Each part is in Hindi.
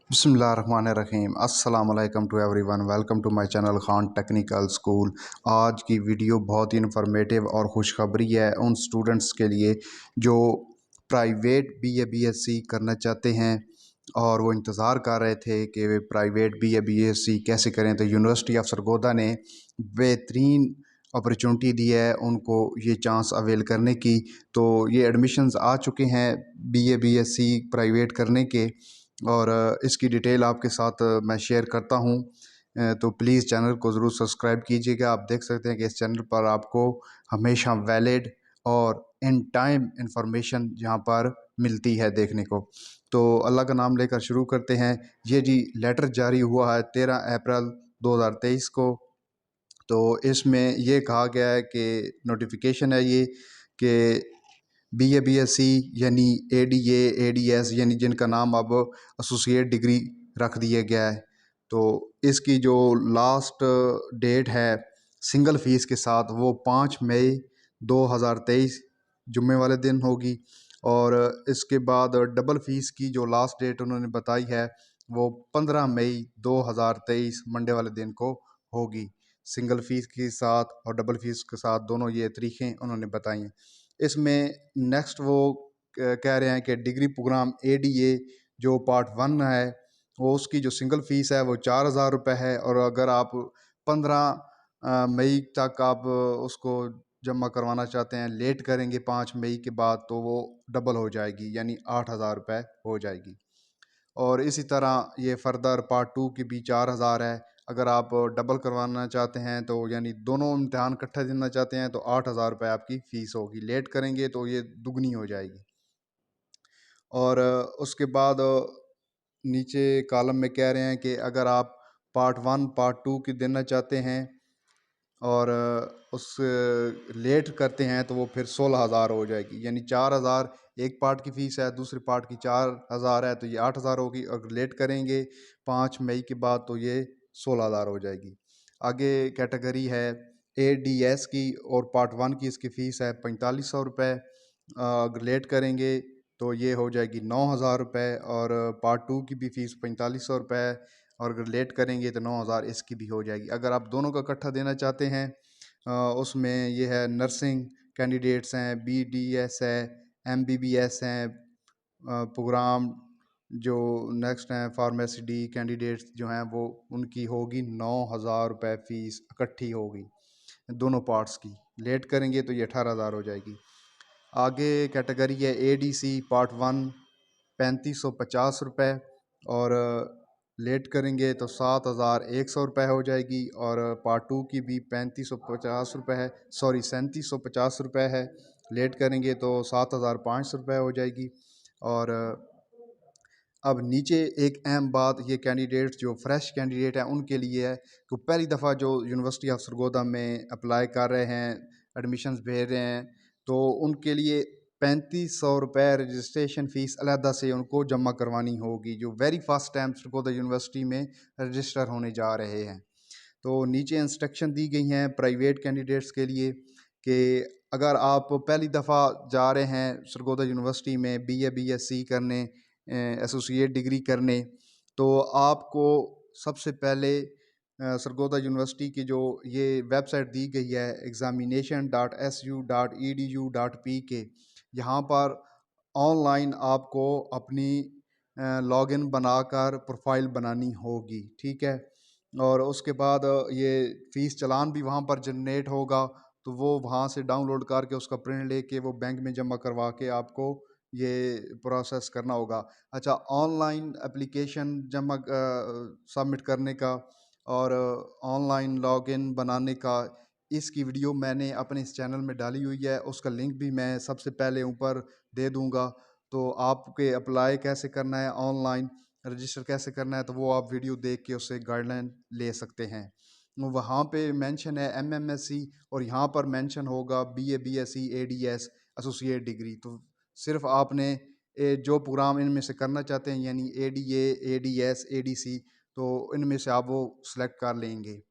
बिस्मिल्लाहिर्रहमानिर्रहीम अस्सलाम वालेकुम to everyone. Welcome to my channel Khan technical school. आज की वीडियो बहुत ही इन्फॉर्मेटिव और खुशखबरी है उन स्टूडेंट्स के लिए जो प्राइवेट बीए बीएससी करना चाहते हैं और वो इंतज़ार कर रहे थे कि वे प्राइवेट बीए बीएससी कैसे करें। तो यूनिवर्सिटी ऑफ सरगोदा ने बेहतरीन अपॉर्चुनिटी दी है उनको ये चांस अवेल करने की। तो ये एडमिशन्स आ चुके हैं बीए बीएससी प्राइवेट करने के, और इसकी डिटेल आपके साथ मैं शेयर करता हूँ। तो प्लीज़ चैनल को ज़रूर सब्सक्राइब कीजिएगा। आप देख सकते हैं कि इस चैनल पर आपको हमेशा वैलिड और इन टाइम इंफॉर्मेशन यहाँ पर मिलती है देखने को। तो अल्लाह का नाम लेकर शुरू करते हैं। ये जी लेटर जारी हुआ है 13 अप्रैल 2023 को। तो इसमें ये कहा गया है कि नोटिफिकेशन है ये कि बीए बीएससी यानी एडीए एडीएस यानी जिनका नाम अब एसोसिएट डिग्री रख दिया गया है, तो इसकी जो लास्ट डेट है सिंगल फ़ीस के साथ वो 5 मई 2023 जुम्मे वाले दिन होगी। और इसके बाद डबल फ़ीस की जो लास्ट डेट उन्होंने बताई है वो 15 मई 2023 मंडे वाले दिन को होगी। सिंगल फ़ीस के साथ और डबल फ़ीस के साथ दोनों ये तारीखें उन्होंने बताई हैं। इसमें नेक्स्ट वो कह रहे हैं कि डिग्री प्रोग्राम एडीए जो पार्ट 1 है वो उसकी जो सिंगल फ़ीस है वो 4,000 रुपये है, और अगर आप 15 मई तक आप उसको जमा करवाना चाहते हैं, लेट करेंगे 5 मई के बाद, तो वो डबल हो जाएगी यानी 8,000 रुपये हो जाएगी। और इसी तरह ये फर्दर पार्ट 2 की भी 4,000 है। अगर आप डबल करवाना चाहते हैं तो यानी दोनों इम्तिहान इकट्ठा देना चाहते हैं तो 8,000 रुपये आपकी फ़ीस होगी। लेट करेंगे तो ये दुगनी हो जाएगी। और उसके बाद नीचे कॉलम में कह रहे हैं कि अगर आप पार्ट 1 पार्ट 2 की देना चाहते हैं और उस लेट करते हैं तो वो फिर 16,000 हो जाएगी। यानी 4,000 एक पार्ट की फ़ीस है, दूसरे पार्ट की 4,000 है, तो ये 8,000 होगी। अगर लेट करेंगे 5 मई के बाद तो ये 16,000 हो जाएगी। आगे कैटेगरी है एडीएस की, और पार्ट 1 की इसकी फ़ीस है 4500 रुपये। अगर लेट करेंगे तो ये हो जाएगी 9,000 रुपये, और पार्ट 2 की भी फ़ीस 4500 रुपये है, और अगर लेट करेंगे तो 9,000 इसकी भी हो जाएगी। अगर आप दोनों का इकट्ठा देना चाहते हैं उसमें ये है नर्सिंग कैंडिडेट्स हैं, बीडीएस है, एमबीबीएस हैं, प्रोग्राम जो नेक्स्ट हैं फार्मेसी डी कैंडिडेट्स जो हैं वो उनकी होगी 9,000 रुपये फ़ीस इकट्ठी होगी दोनों पार्ट्स की। लेट करेंगे तो ये 18,000 हो जाएगी। आगे कैटेगरी है एडीसी पार्ट 1 3550 रुपये, और लेट करेंगे तो 7,100 रुपये हो जाएगी। और पार्ट 2 की भी 3550 रुपये है, सॉरी 3750 रुपये है। लेट करेंगे तो 7,500 रुपये हो जाएगी। और अब नीचे एक अहम बात ये कैंडिडेट्स जो फ्रेश कैंडिडेट हैं उनके लिए है कि पहली दफ़ा जो यूनिवर्सिटी ऑफ सरगोदा में अप्लाई कर रहे हैं, एडमिशन्स भेज रहे हैं, तो उनके लिए 3500 रुपये रजिस्ट्रेशन फ़ीस अलहदा से उनको जमा करवानी होगी जो very first time Sargodha university में रजिस्टर होने जा रहे हैं। तो नीचे इंस्ट्रक्शन दी गई हैं प्राइवेट कैंडिडेट्स के लिए कि अगर आप पहली दफ़ा जा रहे हैं सरगोदा यूनिवर्सिटी में बीए बीएससी करने, एसोसिएट डिग्री करने, तो आपको सबसे पहले सरगोदा यूनिवर्सिटी की जो ये वेबसाइट दी गई है examination.su.edu.pk, यहाँ पर ऑनलाइन आपको अपनी लॉगिन बनाकर प्रोफाइल बनानी होगी, ठीक है। और उसके बाद ये फ़ीस चालान भी वहाँ पर जनरेट होगा, तो वो वहाँ से डाउनलोड करके उसका प्रिंट लेके वो बैंक में जमा करवा के आपको ये प्रोसेस करना होगा। अच्छा, ऑनलाइन एप्लीकेशन जमा सबमिट करने का और ऑनलाइन लॉगिन बनाने का, इसकी वीडियो मैंने अपने इस चैनल में डाली हुई है, उसका लिंक भी मैं सबसे पहले ऊपर दे दूँगा। तो आपके अप्लाई कैसे करना है, ऑनलाइन रजिस्टर कैसे करना है, तो वो आप वीडियो देख के उससे गाइडलाइन ले सकते हैं। वहाँ पे मेंशन है एमएमएससी, और यहाँ पर मेंशन होगा BA BSc ADS associate degree. तो सिर्फ आपने जो प्रोग्राम इनमें से करना चाहते हैं यानी एडीए एडीएस एडीसी, तो इनमें से आप वो सिलेक्ट कर लेंगे।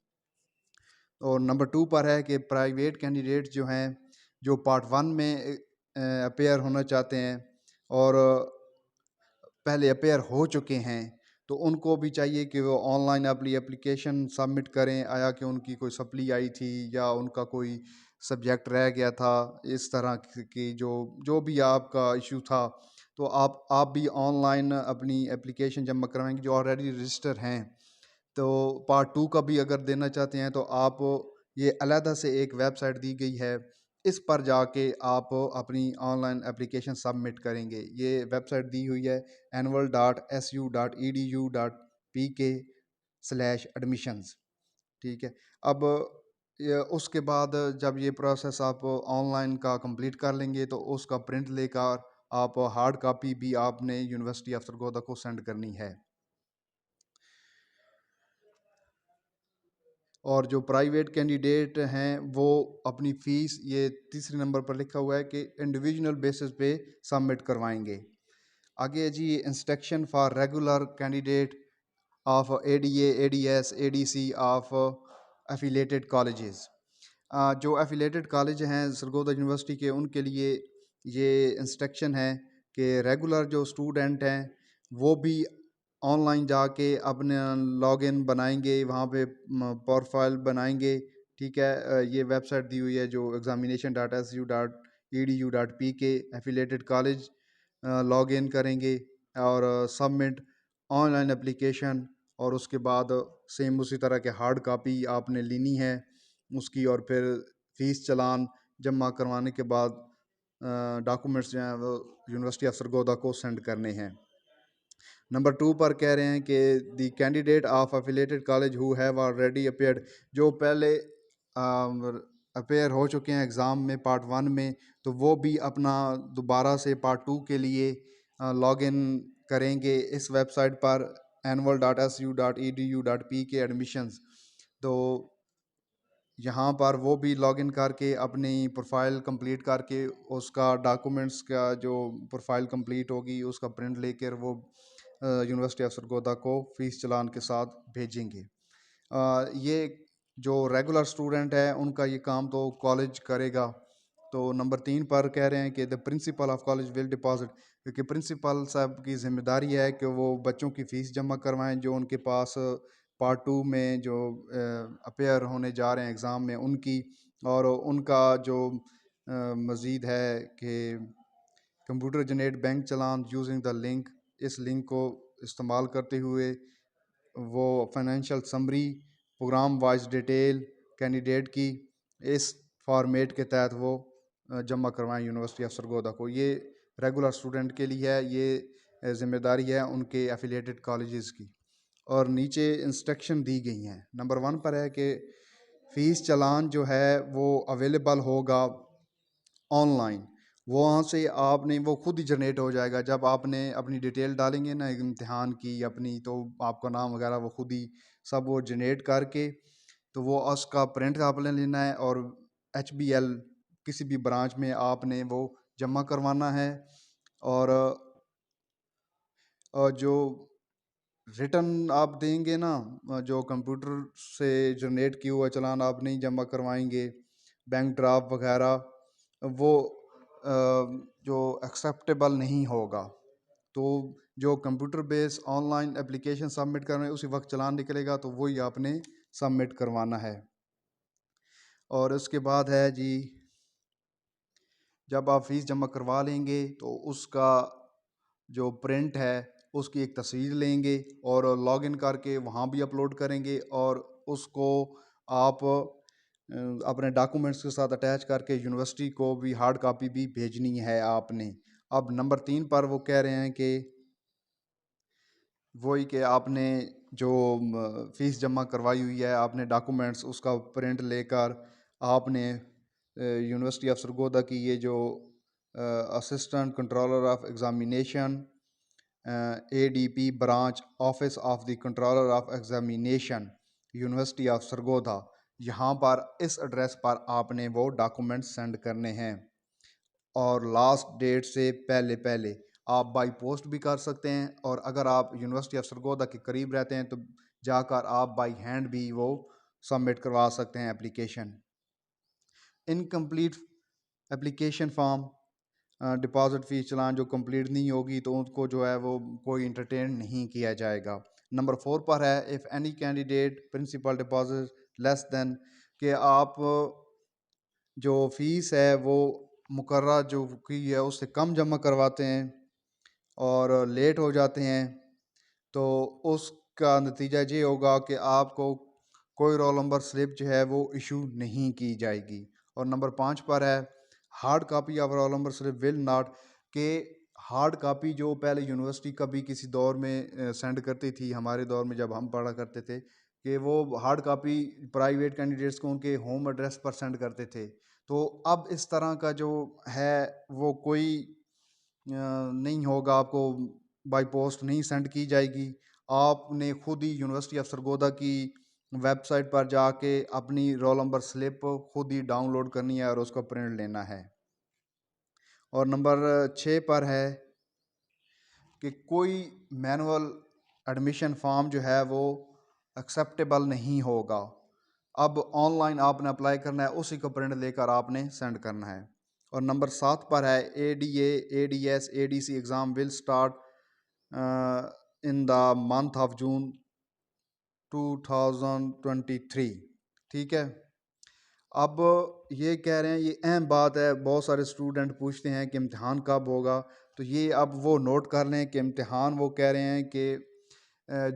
और नंबर 2 पर है कि प्राइवेट कैंडिडेट जो हैं जो पार्ट 1 में अपेयर होना चाहते हैं और पहले अपेयर हो चुके हैं, तो उनको भी चाहिए कि वो ऑनलाइन अपनी एप्लीकेशन सबमिट करें। आया कि उनकी कोई सप्ली आई थी या उनका कोई सब्जेक्ट रह गया था, इस तरह की जो जो भी आपका इशू था, तो आप भी ऑनलाइन अपनी एप्लीकेशन जमा करवाएंगे जो ऑलरेडी रजिस्टर हैं। तो पार्ट टू का भी अगर देना चाहते हैं तो आप, ये अलहदा से एक वेबसाइट दी गई है, इस पर जाके आप अपनी ऑनलाइन एप्लीकेशन सबमिट करेंगे। ये वेबसाइट दी हुई है annual.su.edu.pk/admissions। ठीक है। अब उसके बाद जब ये प्रोसेस आप ऑनलाइन का कंप्लीट कर लेंगे तो उसका प्रिंट लेकर आप हार्ड कॉपी भी आपने यूनिवर्सिटी ऑफ सरगोदा को सेंड करनी है। और जो प्राइवेट कैंडिडेट हैं वो अपनी फ़ीस, ये तीसरे नंबर पर लिखा हुआ है कि इंडिविजुअल बेसिस पे सबमिट करवाएंगे। आगे है जी, instruction for regular candidate of ADA ADS ADC of affiliated colleges. जो एफिलेटेड कॉलेज हैं सरगोदा यूनिवर्सिटी के, उनके लिए ये इंस्ट्रक्शन है कि रेगुलर जो स्टूडेंट हैं वो भी ऑनलाइन जाके अपने लॉगिन बनाएंगे, वहाँ पे प्रोफाइल बनाएंगे। ठीक है। ये वेबसाइट दी हुई है जो examination.su.edu.pk affiliated college, log in करेंगे और सबमिट ऑनलाइन एप्लीकेशन। और उसके बाद सेम उसी तरह के हार्ड कापी आपने लेनी है उसकी, और फिर फीस चालान जमा करवाने के बाद डॉक्यूमेंट्स जो हैं वो यूनिवर्सिटी ऑफ सरगोदा को सेंड करने हैं। नंबर टू पर कह रहे हैं कि the candidate of affiliated college who have already appeared, जो पहले अपेयर हो चुके हैं एग्ज़ाम में पार्ट वन में, तो वो भी अपना दोबारा से पार्ट टू के लिए लॉगिन करेंगे इस वेबसाइट पर annual.su.edu.pk/admissions। तो यहाँ पर वो भी लॉगिन करके अपनी प्रोफाइल कंप्लीट करके उसका डॉक्यूमेंट्स का जो प्रोफाइल कंप्लीट होगी उसका प्रिंट लेकर वो यूनिवर्सिटी ऑफ सरगोदा को फीस चालान के साथ भेजेंगे। ये जो रेगुलर स्टूडेंट है उनका ये काम तो कॉलेज करेगा। तो नंबर तीन पर कह रहे हैं कि the principle of college will deposit, क्योंकि प्रिंसिपल साहब की जिम्मेदारी है कि वो बच्चों की फ़ीस जमा करवाएं जो उनके पास पार्ट टू में जो अपेयर होने जा रहे हैं एग्ज़ाम में उनकी। और उनका जो मज़ीद है कि computer generate bank challan using the link, इस लिंक को इस्तेमाल करते हुए वो financial summary, program wise detail candidate की इस फॉर्मेट के तहत वो जमा करवाएं यूनिवर्सिटी ऑफ सरगोदा को। ये रेगुलर स्टूडेंट के लिए है, ये ज़िम्मेदारी है उनके एफिलिएटेड कॉलेजेस की। और नीचे इंस्ट्रक्शन दी गई हैं। नंबर वन पर है कि फ़ीस चालान जो है वो अवेलेबल होगा ऑनलाइन, वो वहाँ से आपने वो खुद ही जनरेट हो जाएगा। जब आपने अपनी डिटेल डालेंगे ना इम्तिहान की अपनी, तो आपका नाम वगैरह वो खुद ही सब वो जनरेट करके, तो वो उसका प्रिंट आपने लेना है और HBL किसी भी ब्रांच में आपने वो जमा करवाना है। और जो रिटर्न आप देंगे ना, जो कंप्यूटर से जनरेट किया हुआ चालान आप नहीं जमा करवाएंगे, बैंक ड्राफ्ट वगैरह, वो जो एक्सेप्टेबल नहीं होगा। तो जो computer base online application submit कर रहे हैं उसी वक्त चालान निकलेगा, तो वही आपने सबमिट करवाना है। और उसके बाद है जी, जब आप फीस जमा करवा लेंगे तो उसका जो प्रिंट है उसकी एक तस्वीर लेंगे और लॉगिन करके वहाँ भी अपलोड करेंगे, और उसको आप अपने डॉक्यूमेंट्स के साथ अटैच करके यूनिवर्सिटी को भी हार्ड कॉपी भी भेजनी है आपने। अब नंबर तीन पर वो कह रहे हैं कि वही कि आपने जो फ़ीस जमा करवाई हुई है आपने डॉक्यूमेंट्स उसका प्रिंट लेकर आपने यूनिवर्सिटी ऑफ सरगोदा की ये जो assistant controller of examination ADP branch, office of the controller of examination, university of Sargodha, यहाँ पर इस एड्रेस पर आपने वो डॉक्यूमेंट्स सेंड करने हैं। और लास्ट डेट से पहले पहले आप बाई पोस्ट भी कर सकते हैं, और अगर आप यूनिवर्सिटी ऑफ सरगोदा के करीब रहते हैं तो जाकर आप बाई हैंड भी वो सबमिट करवा सकते हैं application. Incomplete application form, deposit fee चालान जो कंप्लीट नहीं होगी तो उनको जो है वो कोई इंटरटेन नहीं किया जाएगा। नंबर 4 पर है if any candidate principal deposit less than, कि आप जो फीस है वो मुकर्रर जो की है उससे कम जमा करवाते हैं और लेट हो जाते हैं, तो उसका नतीजा ये होगा कि आपको कोई रोल नंबर स्लिप जो है वो इशू नहीं की जाएगी। और नंबर 5 पर है hard copy of roll number slip will not, के हार्ड कापी जो पहले यूनिवर्सिटी कभी किसी दौर में सेंड करती थी, हमारे दौर में जब हम पढ़ा करते थे, कि वो हार्ड कापी प्राइवेट कैंडिडेट्स को उनके होम एड्रेस पर सेंड करते थे। तो अब इस तरह का जो है वो कोई नहीं होगा, आपको बाय पोस्ट नहीं सेंड की जाएगी। आपने खुद ही यूनिवर्सिटी ऑफ सरगोदा की वेबसाइट पर जाके अपनी रोल नंबर स्लिप खुद ही डाउनलोड करनी है और उसका प्रिंट लेना है। और नंबर 6 पर है कि कोई मैनुअल एडमिशन फॉर्म जो है वो एक्सेप्टेबल नहीं होगा। अब ऑनलाइन आपने अप्लाई करना है, उसी को प्रिंट लेकर आपने सेंड करना है। और नंबर 7 पर है ADA ADS ADC exam will start in the month of June 2023। ठीक है, अब ये कह रहे हैं, ये अहम बात है, बहुत सारे स्टूडेंट पूछते हैं कि इम्तिहान कब होगा, तो ये अब वो नोट कर लें कि इम्तिहान वो कह रहे हैं कि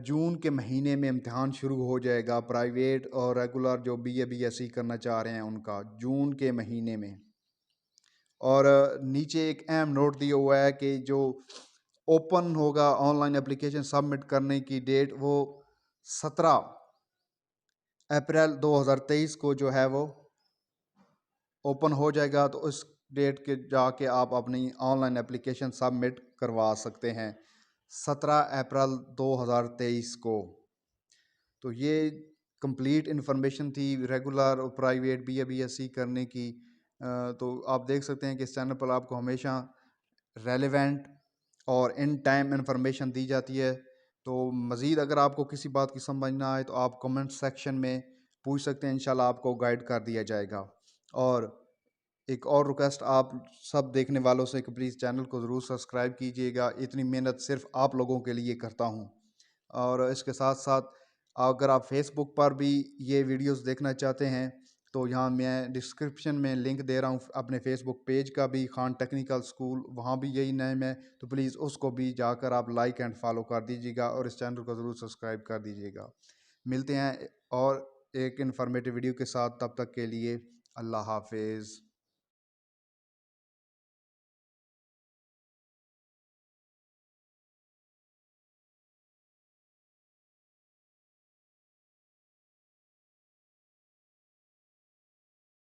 जून के महीने में इम्तिहान शुरू हो जाएगा। प्राइवेट और रेगुलर जो BA BSc करना चाह रहे हैं उनका जून के महीने में। और नीचे एक अहम नोट दिया हुआ है कि जो ओपन होगा ऑनलाइन एप्लीकेशन सबमिट करने की डेट वो 17 अप्रैल 2023 को जो है वो ओपन हो जाएगा। तो उस डेट के जाके आप अपनी ऑनलाइन एप्लीकेशन सबमिट करवा सकते हैं 17 अप्रैल 2023 को। तो ये कंप्लीट इन्फॉर्मेशन थी रेगुलर और प्राइवेट BA BSc करने की। तो आप देख सकते हैं कि इस चैनल पर आपको हमेशा रेलेवेंट और इन टाइम इन्फॉर्मेशन दी जाती है। तो मज़ीद अगर आपको किसी बात की समझ ना आए तो आप कमेंट सेक्शन में पूछ सकते हैं, इंशाल्लाह आपको गाइड कर दिया जाएगा। और एक और रिक्वेस्ट आप सब देखने वालों से कि प्लीज़ चैनल को ज़रूर सब्सक्राइब कीजिएगा, इतनी मेहनत सिर्फ आप लोगों के लिए करता हूँ। और इसके साथ साथ अगर आप फेसबुक पर भी ये वीडियोस देखना चाहते हैं तो यहाँ मैं डिस्क्रिप्शन में लिंक दे रहा हूँ अपने फेसबुक पेज का भी, खान टेक्निकल स्कूल, वहाँ भी यही नेम है। तो प्लीज़ उसको भी जाकर आप लाइक एंड फॉलो कर दीजिएगा और इस चैनल को ज़रूर सब्सक्राइब कर दीजिएगा। मिलते हैं और एक इन्फॉर्मेटिव वीडियो के साथ, तब तक के लिए अल्लाह हाफिज़।